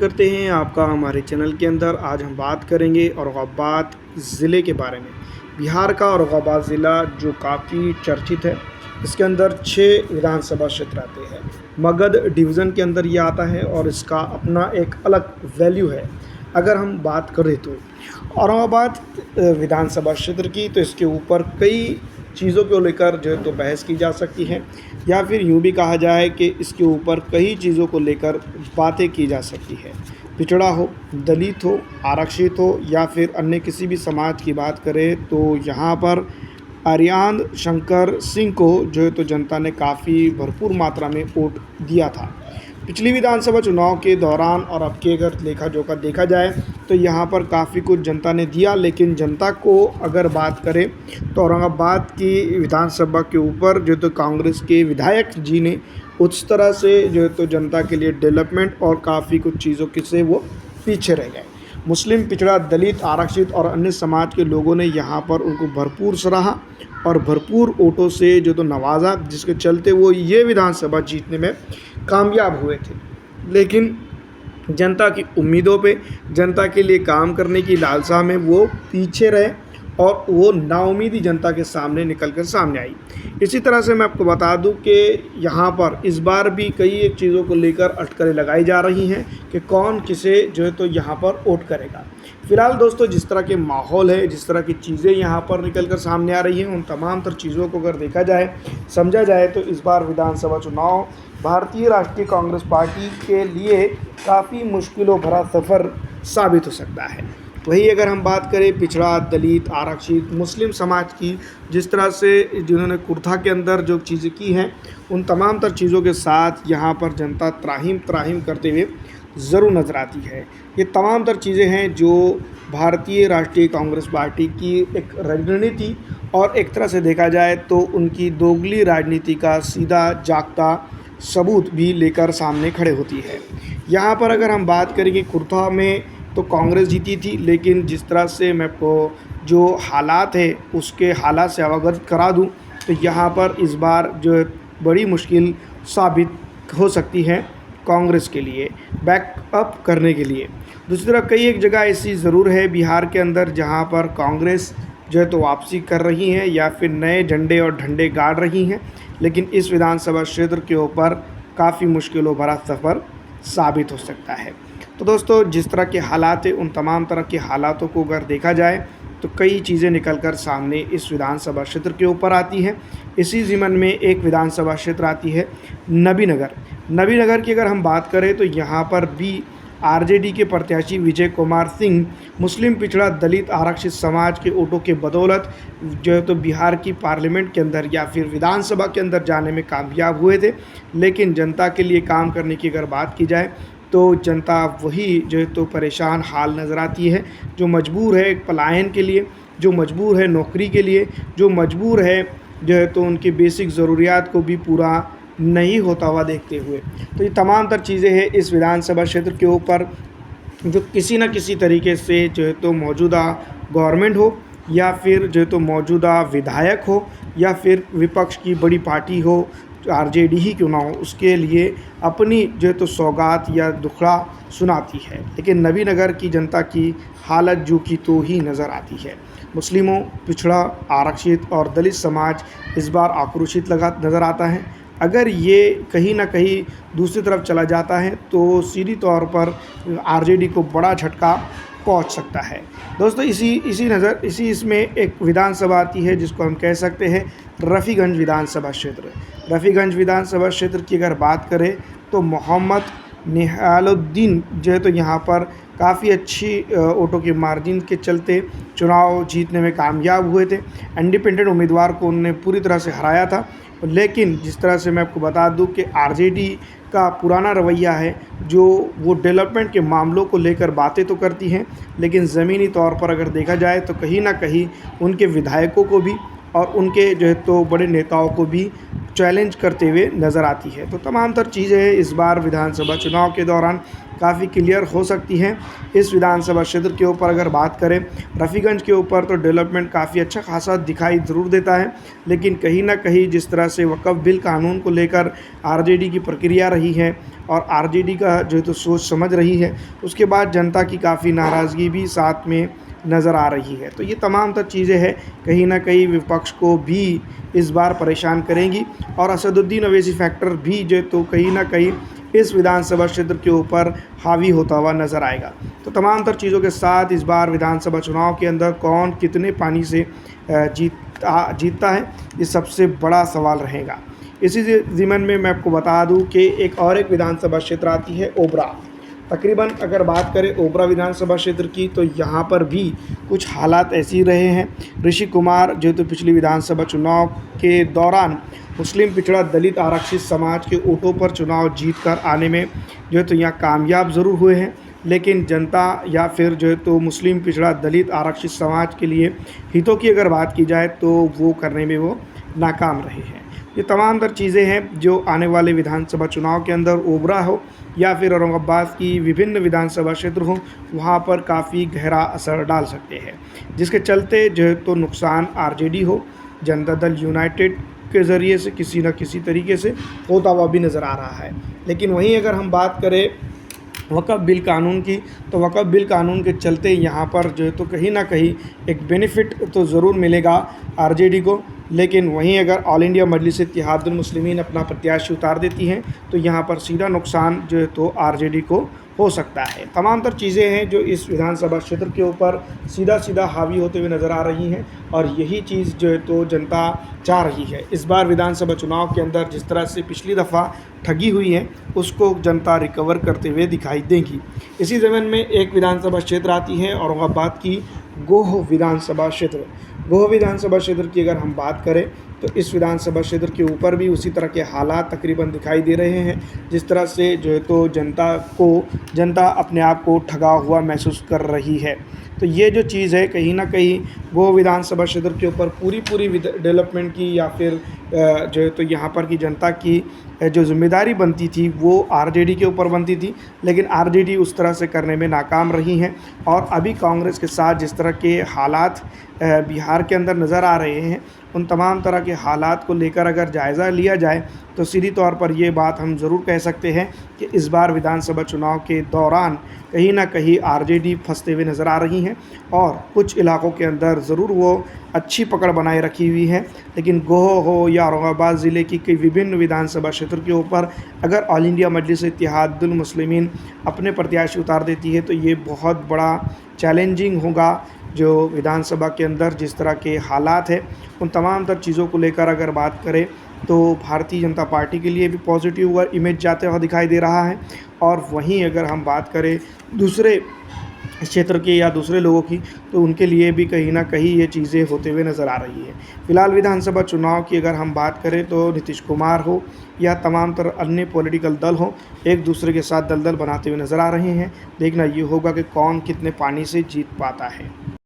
करते हैं आपका हमारे चैनल के अंदर। आज हम बात करेंगे औरंगाबाद ज़िले के बारे में। बिहार का औरंगाबाद ज़िला जो काफ़ी चर्चित है, इसके अंदर 6 विधानसभा क्षेत्र आते हैं। मगध डिवीज़न के अंदर ये आता है और इसका अपना एक अलग वैल्यू है। अगर हम बात करें तो औरंगाबाद विधानसभा क्षेत्र की, तो इसके ऊपर कई चीज़ों को लेकर जो है तो बहस की जा सकती है, या फिर यूँ भी कहा जाए कि इसके ऊपर कई चीज़ों को लेकर बातें की जा सकती है। पिछड़ा हो, दलित हो, आरक्षित हो, या फिर अन्य किसी भी समाज की बात करें, तो यहाँ पर आर्यान शंकर सिंह को जो है तो जनता ने काफ़ी भरपूर मात्रा में वोट दिया था पिछली विधानसभा चुनाव के दौरान। और अब के अगर लेखा जोखा देखा जाए तो यहाँ पर काफ़ी कुछ जनता ने दिया, लेकिन जनता को अगर बात करें तो औरंगाबाद की विधानसभा के ऊपर जो तो कांग्रेस के विधायक जी ने उस तरह से जो है तो जनता के लिए डेवलपमेंट और काफ़ी कुछ चीज़ों के से वो पीछे रह गए। मुस्लिम, पिछड़ा, दलित, आरक्षित और अन्य समाज के लोगों ने यहाँ पर उनको भरपूर सराहा और भरपूर वोटों से जो तो नवाजा, जिसके चलते वो ये विधानसभा जीतने में कामयाब हुए थे। लेकिन जनता की उम्मीदों पे, जनता के लिए काम करने की लालसा में वो पीछे रहे और वो नाउम्मीदी जनता के सामने निकल कर सामने आई। इसी तरह से मैं आपको बता दूं कि यहाँ पर इस बार भी कई एक चीज़ों को लेकर अटकलें लगाई जा रही हैं कि कौन किसे जो है तो यहाँ पर वोट करेगा। फिलहाल दोस्तों, जिस तरह के माहौल है, जिस तरह की चीज़ें यहाँ पर निकल कर सामने आ रही हैं, उन तमाम तर चीज़ों को अगर देखा जाए, समझा जाए, तो इस बार विधानसभा चुनाव भारतीय राष्ट्रीय कांग्रेस पार्टी के लिए काफ़ी मुश्किलों भरा सफ़र साबित हो सकता है। वही अगर हम बात करें पिछड़ा, दलित, आरक्षित, मुस्लिम समाज की, जिस तरह से जिन्होंने कुर्था के अंदर जो चीज़ें की हैं, उन तमाम तर चीज़ों के साथ यहाँ पर जनता त्राहिम त्राहिम करते हुए ज़रूर नज़र आती है। ये तमाम तर चीज़ें हैं जो भारतीय राष्ट्रीय कांग्रेस पार्टी की एक रणनीति और एक तरह से देखा जाए तो उनकी दोगली राजनीति का सीधा जागता सबूत भी लेकर सामने खड़े होती है। यहाँ पर अगर हम बात करेंगे कुर्था में, तो कांग्रेस जीती थी, लेकिन जिस तरह से मैं आपको जो हालात है उसके हालात से अवगत करा दूं, तो यहाँ पर इस बार जो है बड़ी मुश्किल साबित हो सकती है कांग्रेस के लिए बैकअप करने के लिए। दूसरी तरफ कई एक जगह ऐसी ज़रूर है बिहार के अंदर जहाँ पर कांग्रेस जो है तो वापसी कर रही है या फिर नए झंडे और झंडे गाड़ रही हैं, लेकिन इस विधानसभा क्षेत्र के ऊपर काफ़ी मुश्किलों भरा सफ़र साबित हो सकता है। तो दोस्तों, जिस तरह के हालात हैं, उन तमाम तरह के हालातों को अगर देखा जाए तो कई चीज़ें निकलकर सामने इस विधानसभा क्षेत्र के ऊपर आती हैं। इसी ज़िमन में एक विधानसभा क्षेत्र आती है नबीनगर। नबीनगर की अगर हम बात करें तो यहाँ पर भी आरजेडी के प्रत्याशी विजय कुमार सिंह मुस्लिम, पिछड़ा, दलित, आरक्षित समाज के वोटों के बदौलत जो है तो बिहार की पार्लियामेंट के अंदर या फिर विधानसभा के अंदर जाने में कामयाब हुए थे। लेकिन जनता के लिए काम करने की अगर बात की जाए तो जनता वही जो है तो परेशान हाल नज़र आती है, जो मजबूर है पलायन के लिए, जो मजबूर है नौकरी के लिए, जो मजबूर है जो है तो उनकी बेसिक ज़रूरियात को भी पूरा नहीं होता हुआ देखते हुए। तो ये तमाम तर चीज़ें हैं इस विधानसभा क्षेत्र के ऊपर, जो किसी न किसी तरीके से जो है तो मौजूदा गवर्नमेंट हो या फिर जो है तो मौजूदा विधायक हो या फिर विपक्ष की बड़ी पार्टी हो, आरजेडी ही क्यों ना हो, उसके लिए अपनी जो है तो सौगात या दुखड़ा सुनाती है। लेकिन नबीनगर की जनता की हालत जो की तो ही नज़र आती है। मुस्लिमों, पिछड़ा, आरक्षित और दलित समाज इस बार आक्रोशित लगा नज़र आता है। अगर ये कहीं ना कहीं दूसरी तरफ चला जाता है तो सीधी तौर पर आरजेडी को बड़ा झटका पहुंच सकता है। दोस्तों, इसी इसमें एक विधानसभा आती है जिसको हम कह सकते हैं रफ़ीगंज विधानसभा क्षेत्र। रफ़ीगंज विधानसभा क्षेत्र की अगर बात करें तो मोहम्मद निहालुद्दीन जो है तो यहाँ पर काफ़ी अच्छी वोटों के मार्जिन के चलते चुनाव जीतने में कामयाब हुए थे। इंडिपेंडेंट उम्मीदवार को उन्होंने पूरी तरह से हराया था। लेकिन जिस तरह से मैं आपको बता दूं कि आरजेडी का पुराना रवैया है, जो वो डेवलपमेंट के मामलों को लेकर बातें तो करती हैं, लेकिन ज़मीनी तौर पर अगर देखा जाए तो कहीं ना कहीं उनके विधायकों को भी और उनके जो है तो बड़े नेताओं को भी चैलेंज करते हुए नज़र आती है। तो तमाम तर चीज़ें इस बार विधानसभा चुनाव के दौरान काफ़ी क्लियर हो सकती हैं। इस विधानसभा क्षेत्र के ऊपर अगर बात करें, रफ़ीगंज के ऊपर तो डेवलपमेंट काफ़ी अच्छा खासा दिखाई ज़रूर देता है, लेकिन कहीं न कहीं जिस तरह से वक़्फ़ बिल कानून को लेकर आरजेडी की प्रक्रिया रही है और आरजेडी का जो है तो सोच समझ रही है, उसके बाद जनता की काफ़ी नाराज़गी भी साथ में नज़र आ रही है। तो ये तमाम तर चीज़ें हैं, कहीं न कहीं विपक्ष को भी इस बार परेशान करेंगी और असदुद्दीन ओवैसी फैक्टर भी जो है तो कहीं न कहीं इस विधानसभा क्षेत्र के ऊपर हावी होता हुआ नज़र आएगा। तो तमाम तर चीज़ों के साथ इस बार विधानसभा चुनाव के अंदर कौन कितने पानी से जीतता है, ये सबसे बड़ा सवाल रहेगा। इसी ज़िम्न में मैं आपको बता दूं कि एक विधानसभा क्षेत्र आती है ओबरा। तकरीबन अगर बात करें ओबरा विधानसभा क्षेत्र की, तो यहाँ पर भी कुछ हालात ऐसे ही रहे हैं। ऋषि कुमार जो तो पिछली विधानसभा चुनाव के दौरान मुस्लिम पिछड़ा दलित आरक्षित समाज के वोटों पर चुनाव जीत कर आने में जो है तो यहाँ कामयाब ज़रूर हुए हैं, लेकिन जनता या फिर जो है तो मुस्लिम पिछड़ा दलित आरक्षित समाज के लिए हितों की अगर बात की जाए तो वो करने में वो नाकाम रहे हैं। ये तमाम तर चीज़ें हैं जो आने वाले विधानसभा चुनाव के अंदर ओबरा हो या फिर औरंगाबाद की विभिन्न विधानसभा क्षेत्र हो, वहाँ पर काफ़ी गहरा असर डाल सकते हैं, जिसके चलते जो है तो नुकसान आरजेडी हो, जनता दल यूनाइटेड के ज़रिए से किसी न किसी तरीके से होता हुआ भी नज़र आ रहा है। लेकिन वहीं अगर हम बात करें वक़्फ़ बिल कानून की, तो वक़्फ़ बिल कानून के चलते यहाँ पर जो है तो कहीं ना कहीं एक बेनिफिट तो ज़रूर मिलेगा आरजेडी को, लेकिन वहीं अगर ऑल इंडिया मजलिस इत्तेहादुल मुस्लिमीन अपना प्रत्याशी उतार देती हैं तो यहाँ पर सीधा नुकसान जो है तो आरजेडी को हो सकता है। तमाम तर चीज़ें हैं जो इस विधानसभा क्षेत्र के ऊपर सीधा हावी होते हुए नज़र आ रही हैं और यही चीज़ जो है तो जनता चाह रही है। इस बार विधानसभा चुनाव के अंदर जिस तरह से पिछली दफ़ा ठगी हुई है, उसको जनता रिकवर करते हुए दिखाई देगी। इसी ज़मीन में एक विधानसभा क्षेत्र आती है औरंगाबाद की गोह विधानसभा क्षेत्र। गोह विधानसभा क्षेत्र की अगर हम बात करें तो इस विधानसभा क्षेत्र के ऊपर भी उसी तरह के हालात तकरीबन दिखाई दे रहे हैं, जिस तरह से जो है तो जनता अपने आप को ठगा हुआ महसूस कर रही है। तो ये जो चीज़ है कहीं ना कहीं गोह विधानसभा क्षेत्र के ऊपर पूरी डेवलपमेंट की या फिर जो है तो यहाँ पर की जनता की जो जिम्मेदारी बनती थी वो आरजेडी के ऊपर बनती थी, लेकिन आरजेडी उस तरह से करने में नाकाम रही हैं। और अभी कांग्रेस के साथ जिस तरह के हालात बिहार के अंदर नज़र आ रहे हैं, उन तमाम तरह के हालात को लेकर अगर जायज़ा लिया जाए तो सीधी तौर पर ये बात हम ज़रूर कह सकते हैं कि इस बार विधानसभा चुनाव के दौरान कहीं ना कहीं आरजेडी फंसते हुए नज़र आ रही हैं और कुछ इलाकों के अंदर ज़रूर वो अच्छी पकड़ बनाए रखी हुई है। लेकिन गोह हो या औरंगाबाद ज़िले की कई विभिन्न विधानसभा क्षेत्र के ऊपर अगर ऑल इंडिया मजलिस इत्तेहादुल मुस्लिमीन अपने प्रत्याशी उतार देती है तो ये बहुत बड़ा चैलेंजिंग होगा। जो विधानसभा के अंदर जिस तरह के हालात हैं, उन तमाम तर चीज़ों को लेकर अगर बात करें तो भारतीय जनता पार्टी के लिए भी पॉजिटिव इमेज जाते हुआ दिखाई दे रहा है। और वहीं अगर हम बात करें दूसरे क्षेत्र के या दूसरे लोगों की, तो उनके लिए भी कहीं ना कहीं ये चीज़ें होते हुए नज़र आ रही है। फ़िलहाल विधानसभा चुनाव की अगर हम बात करें तो नीतीश कुमार हो या तमाम तरह अन्य पॉलिटिकल दल हो, एक दूसरे के साथ दलदल बनाते हुए नज़र आ रहे हैं। देखना ये होगा कि कौन कितने पानी से जीत पाता है।